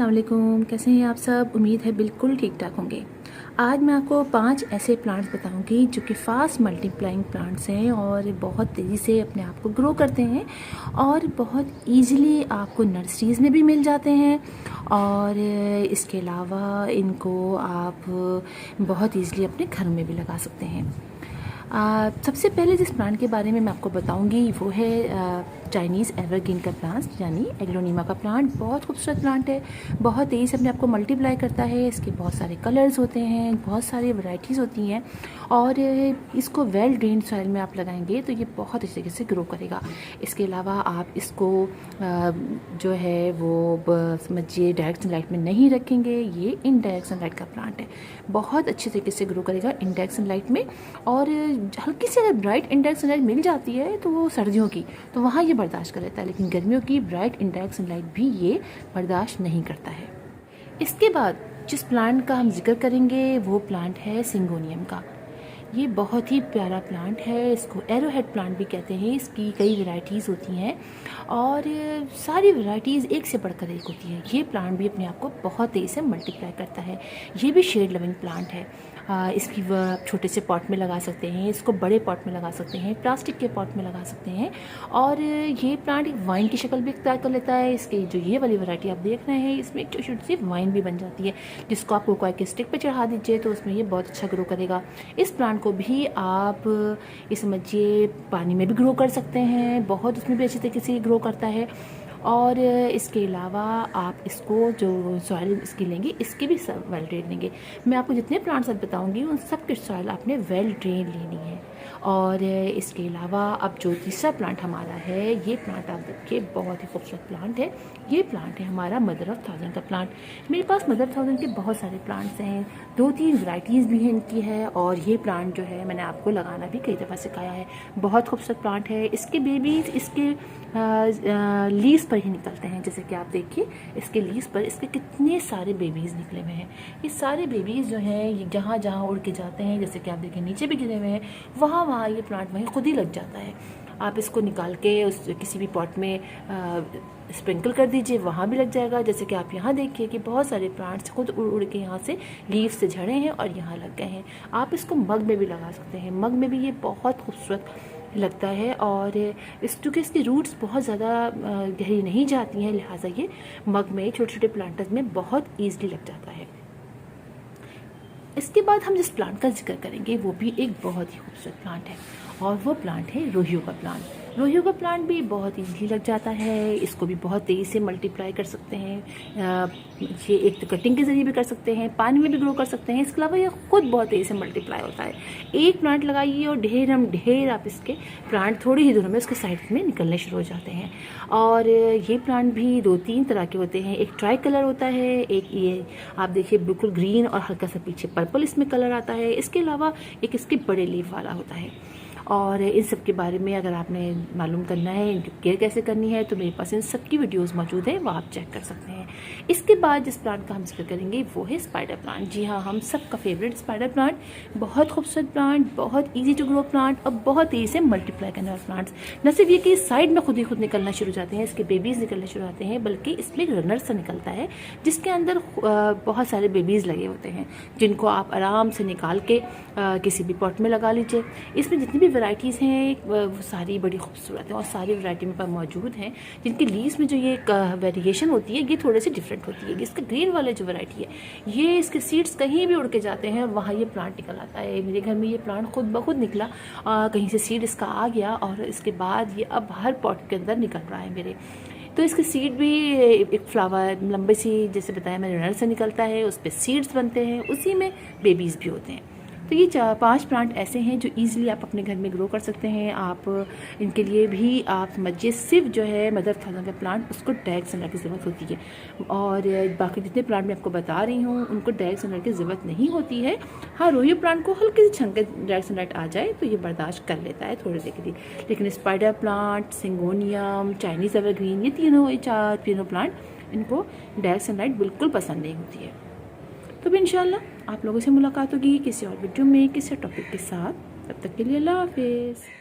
अस्सलाम वालेकुम। कैसे हैं आप सब? उम्मीद है बिल्कुल ठीक ठाक होंगे। आज मैं आपको 5 ऐसे प्लांट्स बताऊंगी जो कि फास्ट मल्टीप्लाइंग प्लांट्स हैं और बहुत तेज़ी से अपने आप को ग्रो करते हैं और बहुत इजीली आपको नर्सरीज़ में भी मिल जाते हैं। और इसके अलावा इनको आप बहुत इजीली अपने घर में भी लगा सकते हैं। सबसे पहले जिस प्लांट के बारे में मैं आपको बताऊंगी वो है चाइनीज़ एवरग्रीन का प्लांट यानी एग्लोनिमा का प्लांट। बहुत खूबसूरत प्लांट है, बहुत तेज़ी से अपने आप को मल्टीप्लाई करता है। इसके बहुत सारे कलर्स होते हैं, बहुत सारी वैरायटीज़ होती हैं और इसको वेल ड्रेन्ड सॉइल में आप लगाएंगे तो ये बहुत अच्छे तरीके से ग्रो करेगा। इसके अलावा आप इसको जो है वो समझिए डायरेक्ट सनलाइट में नहीं रखेंगे, ये इनडायरेक्ट सनलाइट का प्लांट है। बहुत अच्छे तरीके से ग्रो करेगा इनडायरेक्ट सनलाइट में। और हल्की सी अगर ब्राइट इनडायरेक्ट सनलाइट मिल जाती है तो वो सर्दियों की तो वहाँ ये बर्दाश्त कर लेता है, लेकिन गर्मियों की ब्राइट इनडायरेक्ट सनलाइट भी ये बर्दाश्त नहीं करता है। इसके बाद जिस प्लांट का हम जिक्र करेंगे वो प्लांट है सिंगोनियम का। ये बहुत ही प्यारा प्लांट है, इसको एरोहेड प्लांट भी कहते हैं। इसकी कई वैरायटीज़ होती हैं और सारी वैरायटीज़ एक से बढ़कर एक होती है। ये प्लांट भी अपने आप को बहुत तेज़ी से मल्टीप्लाई करता है। ये भी शेड लविंग प्लांट है। इसकी छोटे से पॉट में लगा सकते हैं, इसको बड़े पॉट में लगा सकते हैं, प्लास्टिक के पॉट में लगा सकते हैं। और ये प्लांट एक वाइन की शक्ल भी इख्तियार कर लेता है। इसकी जो ये वाली वैरायटी आप देख रहे हैं इसमें एक छोटी छोटी सी वाइन भी बन जाती है, जिसको आप कोकोआ के स्टिक पे चढ़ा दीजिए तो उसमें ये बहुत अच्छा ग्रो करेगा। इस प्लांट को भी आप ये समझिए पानी में भी ग्रो कर सकते हैं, बहुत उसमें भी अच्छी तरीके से ग्रो करता है। और इसके अलावा आप इसको जो सॉइल इसकी लेंगे इसकी भी वेल ड्रेन लेंगे। मैं आपको जितने प्लांट्स अब बताऊंगी उन सब की सॉइल आपने वेल ड्रेन लेनी है। और इसके अलावा अब जो तीसरा प्लांट हमारा है, ये प्लांट आप देखिए बहुत ही खूबसूरत प्लांट है। ये प्लांट है हमारा मदर ऑफ थाउजेंड का प्लांट। मेरे पास मदर ऑफ थाउजेंड के बहुत सारे प्लांट्स हैं, 2-3 वैरायटीज़ भी हैं इनकी है। और ये प्लांट जो है मैंने आपको लगाना भी कई दफ़ा सिखाया है। बहुत खूबसूरत प्लांट है। इसके बेबीज़ इसके लीव्स पर ही निकलते हैं। जैसे कि आप देखिए इसके लीव्स पर इसके कितने सारे बेबीज़ निकले हुए हैं। ये सारे बेबीज़ जो हैं ये जहाँ जहाँ उड़ के जाते हैं, जैसे कि आप देखिए नीचे भी गिरे हुए हैं, वहाँ वहाँ ये प्लांट वहीं खुद ही लग जाता है। आप इसको निकाल के उस किसी भी पॉट में स्प्रिंकल कर दीजिए, वहाँ भी लग जाएगा। जैसे कि आप यहाँ देखिए कि बहुत सारे प्लांट्स खुद उड़ उड़ के यहाँ से लीव से झड़े हैं और यहाँ लग गए हैं। आप इसको मग में भी लगा सकते हैं, मग में भी ये बहुत खूबसूरत लगता है। और चूँकि इसकी रूट्स बहुत ज़्यादा गहरी नहीं जाती हैं, लिहाजा ये मग में छोटे छोटे प्लांटर्स में बहुत ईजिली लग जाता है। इसके बाद हम जिस प्लांट का जिक्र करेंगे वो भी एक बहुत ही खूबसूरत प्लांट है और वो प्लांट है रोहियो का प्लांट। रोहियो का प्लांट भी बहुत ईजीली लग जाता है। इसको भी बहुत तेज़ी से मल्टीप्लाई कर सकते हैं। ये एक तो कटिंग के ज़रिए भी कर सकते हैं, पानी में भी ग्रो कर सकते हैं। इसके अलावा ये खुद बहुत तेज़ी से मल्टीप्लाई होता है। एक प्लांट लगाइए और ढेर आप इसके प्लांट थोड़ी ही दूर में उसके साइड में निकलने शुरू हो जाते हैं। और ये प्लांट भी 2-3 तरह के होते हैं। एक ट्राई कलर होता है, एक ये आप देखिए बिल्कुल ग्रीन और हल्का सा पीछे पर्पल इसमें कलर आता है। इसके अलावा एक इसके बड़े लीफ वाला होता है। और इन सब के बारे में अगर आपने मालूम करना है, इनकी केयर कैसे करनी है, तो मेरे पास इन सब की वीडियोस मौजूद है, वो आप चेक कर सकते हैं। इसके बाद जिस प्लांट का हम जिक्र करेंगे वो है स्पाइडर प्लांट। जी हाँ, हम सब का फेवरेट स्पाइडर प्लांट। बहुत खूबसूरत प्लांट, बहुत ईजी टू ग्रो प्लांट और बहुत तेज़ी से मल्टीप्लाई करने वाले प्लांट्स। न सिर्फ ये कि साइड में खुद ही खुद निकलना शुरू हो जाते हैं, इसके बेबीज़ निकलने शुरू होते हैं, बल्कि इसमें एक रनर सा निकलता है जिसके अंदर बहुत सारे बेबीज़ लगे होते हैं, जिनको आप आराम से निकाल के किसी भी पॉट में लगा लीजिए। इसमें जितनी भी वैरायटीज़ हैं वो सारी बड़ी खूबसूरत हैं और सारी वैरायटी में पर मौजूद हैं। जिनकी लीव्स में जो ये वेरिएशन होती है ये थोड़े से डिफरेंट होती है। इसका ग्रीन वाले जो वैरायटी है ये इसके सीड्स कहीं भी उड़ के जाते हैं और वहाँ ये प्लांट निकल आता है। मेरे घर में ये प्लांट खुद ब खुद निकला, कहीं से सीड इसका आ गया और इसके बाद ये अब हर पॉट के अंदर निकल रहा है मेरे। तो इसके सीड भी एक फ्लावर लंबे सी जैसे बताया मैंने रनर से निकलता है, उस पर सीड्स बनते हैं, उसी में बेबीज़ भी होते हैं। तो ये 4-5 प्लांट ऐसे हैं जो ईजिली आप अपने घर में ग्रो कर सकते हैं। आप इनके लिए भी आप समझिए सिर्फ जो है मदर थाउजेंड का प्लांट उसको डायरेक्ट सनलाइट की ज़रूरत होती है और बाकी जितने प्लांट मैं आपको बता रही हूँ उनको डायरेक्ट सनलाइट की ज़रूरत नहीं होती है। हाँ, रोहियो प्लांट को हल्की सी छंके डायरेक्ट सनलाइट आ जाए तो ये बर्दाश्त कर लेता है थोड़ी देर के लिए, लेकिन spider plant, syngonium, Chinese evergreen, ये तीनों प्लांट इनको डायरेक्ट सनलाइट बिल्कुल पसंद नहीं होती है। तो भी इंशाल्लाह आप लोगों से मुलाकात होगी किसी और वीडियो में किसी टॉपिक के साथ। तब तक के लिए अल्लाह हाफिज़।